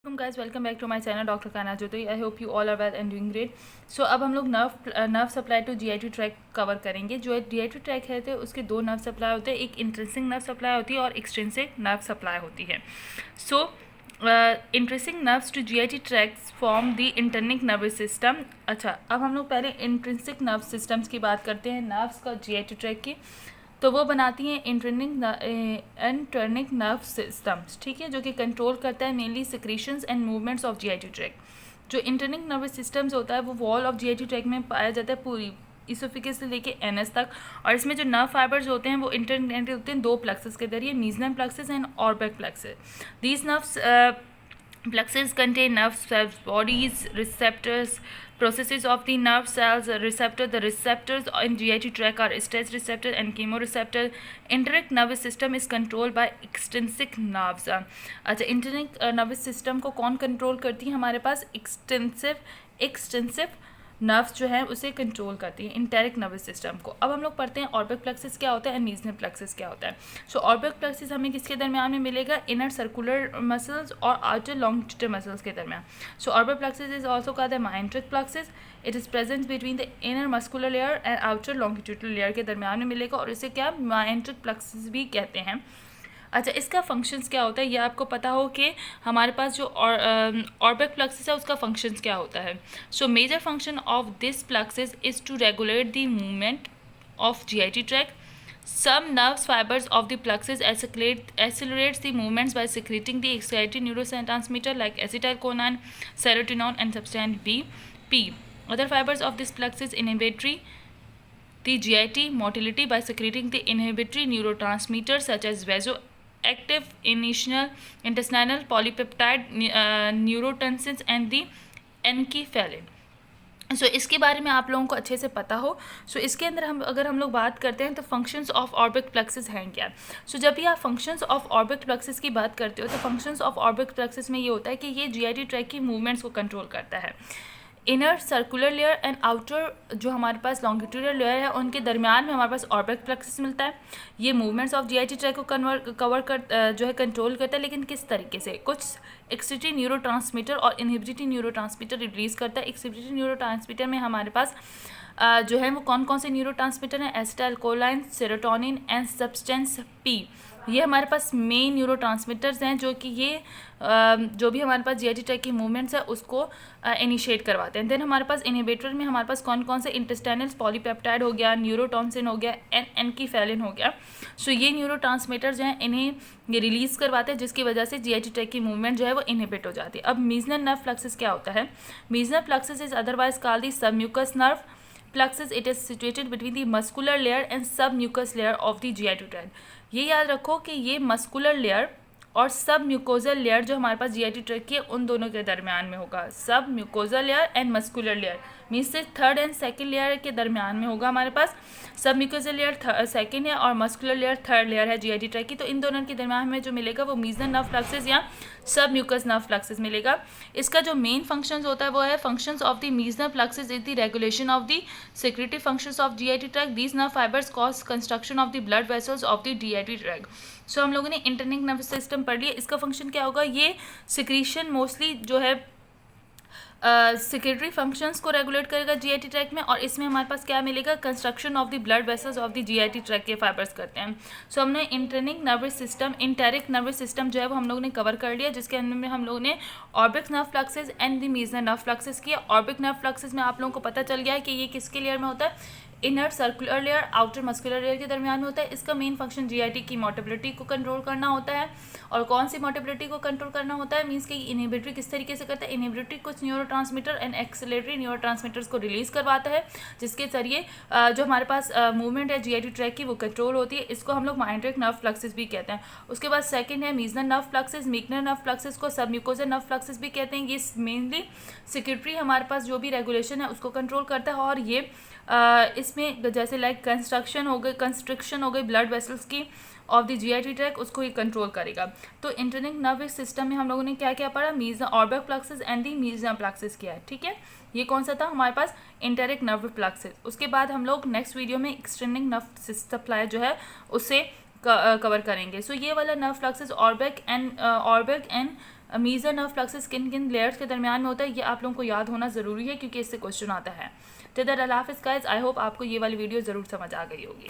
Welcome guys, welcome back to my channel doctor Kana Jyoti. I hope you all are well and doing great. So अब हम लोग nerve supply to GIT tract cover करेंगे। जो GIT track है तो उसके दो नर्व सप्लाई होते हैं, एक इंट्रिंसिक नर्व सप्लाई होती है और एक्सट्रिंसिक नर्व सप्लाई होती है। So intrinsic nerves to GIT tracts form the enteric nervous system. अच्छा, अब हम लोग पहले इंट्रिंसिक नर्व सिस्टम्स की बात करते हैं, नर्व्स का जीआईटी ट्रैक की। तो वो बनाती हैं इंटरनिक नर्व सिस्टम्स, ठीक है, जो कि कंट्रोल करता है mainly secretions and movements of GIT tract. जो इंटरनिक नर्वस सिस्टम्स होता है वो वॉल ऑफ जीआईटी ट्रैक में पाया जाता है, पूरी इसोफिगस से लेके एनएस तक। और इसमें जो नर्व फाइबर्स होते हैं वो इंटरकनेक्टेड होते हैं दो प्लेक्सेस के जरिए, Meissner's plexuses and Auerbach's plexuses. These nerves plexus contain nerve cells, bodies, receptors, processes of the nerve cells, receptor. The receptors in GIT tract are stress receptor and chemoreceptor. Enteric nervous system is controlled by extrinsic nerves. अच्छा, इंटरनिक nervous system को कौन control करती है? हमारे पास extensive nerves जो है उसे control करती है इंटेरिक नर्वस सिस्टम को। अब हम लोग पढ़ते हैं ऑर्बिक प्लेक्सिस क्या होता है एंड मीजनल प्लेक्सिस क्या होता है। सो ऑर्बिक प्लेक्सिस हमें किसके दरमियान में मिलेगा? इनर सर्कुलर मसल्स और आउटर लॉन्गिट्यूडल मसल्स के दरमियान। So Auerbach's plexus is also called the myenteric plexus. It is present between the inner muscular layer and outer longitudinal layer के दरमियान में मिलेगा और इसे क्या माइंट्रिक प्लेक्सिस भी कहते हैं। अच्छा, इसका फंक्शंस क्या होता है ये आपको पता हो कि हमारे पास जो ऑर्बिक प्लेक्सिस है उसका फंक्शंस क्या होता है। So major function of this plexus is to regulate the movement of GIT tract. Some nerve fibers of the plexus accelerates the movements by secreting the excited neurotransmitter like acetylcholine, serotonin, and substance P. Other fibers of this plexus inhibitory the GIT motility by secreting the inhibitory neurotransmitters such as vasoactive intestinal polypeptide neurotensins and the enkephalin. सो इसके बारे में आप लोगों को अच्छे से पता हो। सो इसके अंदर अगर हम लोग बात करते हैं तो फंक्शंस ऑफ ऑर्बिक प्लेक्सिस हैं क्या। सो जब भी आप फंक्शंस ऑफ ऑर्बिक प्लेक्सिस की बात करते हो तो फंक्शंस ऑफ ऑर्बिक प्लेक्सिस में ये होता है कि ये जीआईटी ट्रैक की मूवमेंट्स को कंट्रोल करता है। Inner circular layer and outer जो हमारे पास लॉन्गिट्यूडल लेयर है उनके दरमियान में हमारे पास ऑर्बिक प्लेक्सिस मिलता है। ये मूवमेंट्स ऑफ जीआईटी ट्रैक को जो है कंट्रोल करता है, लेकिन किस तरीके से? कुछ एक्सिटरी न्यूरोट्रांसमीटर और इनहिबिटरी न्यूरोट्रांसमीटर रिलीज करता है। एक्सिटरी न्यूरोट्रांसमीटर में हमारे पास जो है वो कौन कौन से न्यूरोट्रांसमीटर हैं? Acetylcholine, serotonin and substance P. ये हमारे पास मेन न्यूरोट्रांसमीटर्स हैं जो कि ये जो भी हमारे पास जीआईटी ट्रैक की मूवमेंट्स है उसको इनिशिएट करवाते हैं। देन हमारे पास इनहिबिटर में हमारे पास कौन कौन से? इंटेस्टाइनल पॉलीपेप्टाइड हो गया, न्यूरोटॉन्सिन हो गया, एनकीफेलिन हो गया। सो ये न्यूरोट्रांसमीटर्स जो हैं इन्हें ये रिलीज़ करवाते हैं जिसकी वजह से जीआईटी ट्रैक की मूवमेंट जो है वो इनहिबिट हो जाती है। अब मीजनल नर्व प्लेक्सिस क्या होता है? Meissner's plexus is otherwise called the submucous nerve plexus. It is situated between the muscular layer and submucous layer of the GI tract. ये याद रखो कि ये मस्कुलर लेयर और सब म्यूकोजल लेयर जो हमारे पास जीआईटी ट्रैक की है उन दोनों के दरमियान में होगा। सब mucosal layer and muscular layer means से थर्ड एंड सेकंड लेयर के दरमियान में होगा हमारे पास। सब म्यूकोजल लेयर सेकंड है और मस्कुलर लेयर थर्ड लेयर है जीआईटी ट्रैक की। तो इन दोनों के दरमियान में जो मिलेगा वो मीजनल नर्व प्लेक्सिस या सब म्यूकस नर्व प्लेक्सिस मिलेगा। इसका जो मेन फंक्शंस होता है वो है functions of the Meissner's plexus is the regulation of the secretory functions of GIT tract. These nerve fibres cause constriction of the blood vessels of the GIT tract. So हम लोगों ने इंटरनिक nervous system पढ़ लिया। इसका function क्या होगा? ये secretion mostly जो है सेक्रेटरी फंक्शंस को रेगुलेट करेगा जीआईटी ट्रैक में, और इसमें हमारे पास क्या मिलेगा? Constriction of the blood vessels of the GIT tract के फाइबर्स करते हैं। सो हमने enteric nervous system, enteric nervous system जो है वो हम लोगों ने कवर कर लिया, जिसके अंदर में हम लोगों ने Auerbach's nerve plexus and the Meissner's nerve plexus किया। ऑर्बिक नर्व प्लेक्सिस में आप लोगों को पता चल गया है कि ये किसके लेयर में होता है? Inner circular layer outer muscular layer के दरमियान में होता है। इसका मेन फंक्शन जीआईटी की मोटिलिटी को कंट्रोल करना होता है। और कौन सी मोटिलिटी को कंट्रोल करना होता है? मीन्स कि इनहिबिटरी किस तरीके से करता है? इनहिबिटरी कुछ न्यूरोट्रांसमीटर एंड एक्सेलेटरी न्यूरोट्रांसमीटर्स को रिलीज करवाता है जिसके जरिए जो हमारे पास मूवमेंट है जीआईटी ट्रैक की वो कंट्रोल होती है। इसको हम लोग माइंट्रिक नर्व प्लेक्सिस भी कहते हैं। उसके बाद सेकंड है मीजनल नर्व प्लेक्सिस। मीजनल नर्व प्लेक्सिस को सबम्यूकोजल नर्व प्लेक्सिस भी कहते हैं। ये मेनली सेक्रेटरी हमारे पास जो भी रेगुलेशन है उसको कंट्रोल करता है, और ये इसमें जैसे लाइक कंस्ट्रिक्शन हो गई ब्लड वेसल्स की ऑफ द जीआईटी ट्रैक, उसको ही कंट्रोल करेगा। तो इंटरनिक नर्वस सिस्टम में हम लोगों ने क्या क्या पढ़ा? मीजनल ऑर्बिक प्लेक्सिस एंड दी मीजनल प्लेक्सिस किया है, ठीक है। ये कौन सा था हमारे पास? Enteric nerve plexus. उसके बाद हम लोग नेक्स्ट वीडियो में एक्सटर्निक नर्व सप्लाई जो है उससे कवर करेंगे। सो ये वाला nerve plexus Auerbach's and Meissner's nerve plexus किन किन लेयर्स के दरमियान में होता है, ये आप लोगों को याद होना ज़रूरी है क्योंकि इससे क्वेश्चन आता है। तो दैट अल्लाह हाफ़िज़ गाइस, आई होप आपको ये वाली वीडियो ज़रूर समझ आ गई होगी।